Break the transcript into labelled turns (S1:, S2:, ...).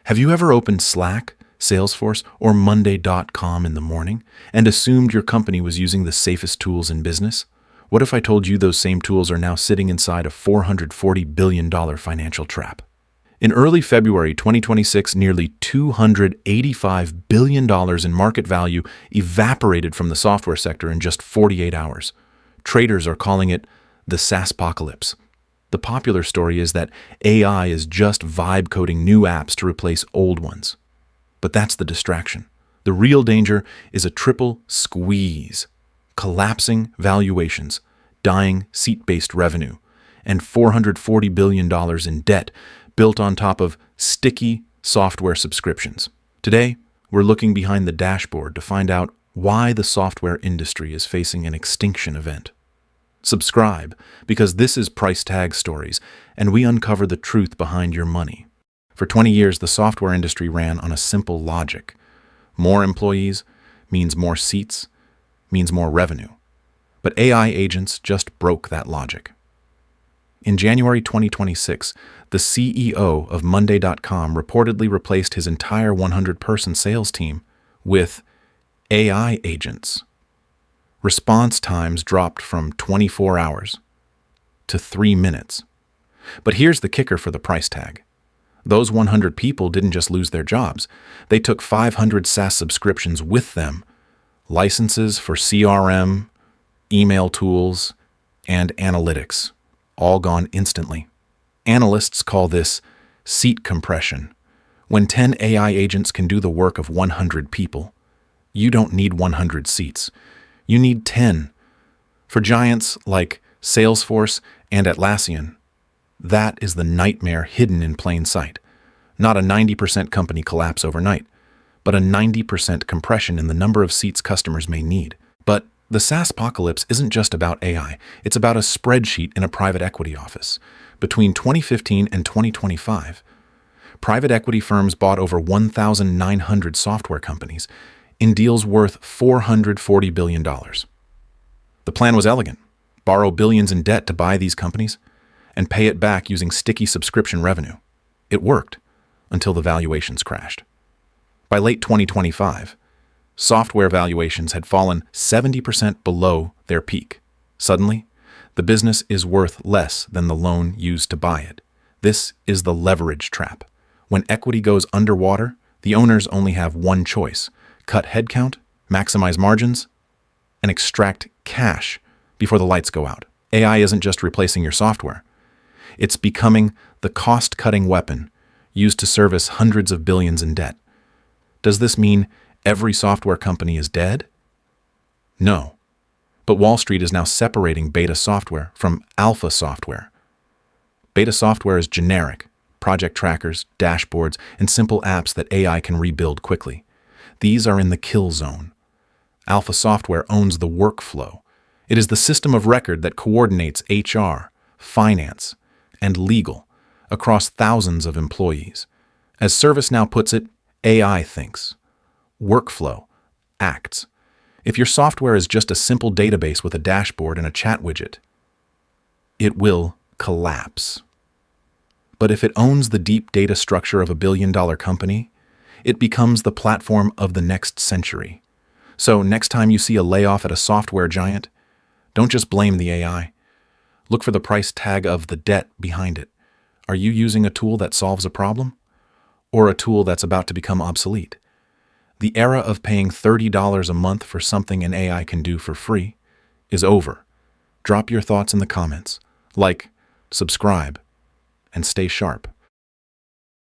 S1: Have you ever opened Slack, Salesforce, or Monday.com in the morning and assumed your company was using the safest tools in business? What if I told you those same tools are now sitting inside a $440 billion financial trap? In early February 2026, nearly $285 billion in market value evaporated from the software sector in just 48 hours. Traders are calling it the SaaS apocalypse. The popular story is that AI is just vibe coding new apps to replace old ones. But that's the distraction. The real danger is a triple squeeze: collapsing valuations, dying seat-based revenue, and $440 billion in debt built on top of sticky software subscriptions. Today, we're looking behind the dashboard to find out why the software industry is facing an extinction event. Subscribe, because this is Price Tag Stories, and we uncover the truth behind your money. For 20 years, the software industry ran on a simple logic. More employees means more seats, means more revenue. But AI agents just broke that logic. In January 2026, the CEO of Monday.com reportedly replaced his entire 100-person sales team with AI agents. Response times dropped from 24 hours to 3 minutes. But here's the kicker for the price tag. Those 100 people didn't just lose their jobs. They took 500 SaaS subscriptions with them, licenses for CRM, email tools, and analytics, all gone instantly. Analysts call this seat compression. When 10 AI agents can do the work of 100 people, you don't need 100 seats. You need 10. For giants like Salesforce and Atlassian, that is the nightmare hidden in plain sight. Not a 90% company collapse overnight, but a 90% compression in the number of seats customers may need. But the SaaS apocalypse isn't just about AI. It's about a spreadsheet in a private equity office. Between 2015 and 2025, private equity firms bought over 1,900 software companies in deals worth $440 billion. The plan was elegant: borrow billions in debt to buy these companies and pay it back using sticky subscription revenue. It worked until the valuations crashed. By late 2025, software valuations had fallen 70% below their peak. Suddenly, the business is worth less than the loan used to buy it. This is the leverage trap. When equity goes underwater, the owners only have one choice: cut headcount, maximize margins, and extract cash before the lights go out. AI isn't just replacing your software. It's becoming the cost-cutting weapon used to service hundreds of billions in debt. Does this mean every software company is dead? No. But Wall Street is now separating beta software from alpha software. Beta software is generic: project trackers, dashboards, and simple apps that AI can rebuild quickly. These are in the kill zone. Alpha software owns the workflow. It is the system of record that coordinates HR, finance, and legal across thousands of employees. As ServiceNow puts it, AI thinks. Workflow acts. If your software is just a simple database with a dashboard and a chat widget, it will collapse. But if it owns the deep data structure of a billion-dollar company, it becomes the platform of the next century. So next time you see a layoff at a software giant, don't just blame the AI. Look for the price tag of the debt behind it. Are you using a tool that solves a problem, or a tool that's about to become obsolete? The era of paying $30 a month for something an AI can do for free is over. Drop your thoughts in the comments, like, subscribe, and stay sharp.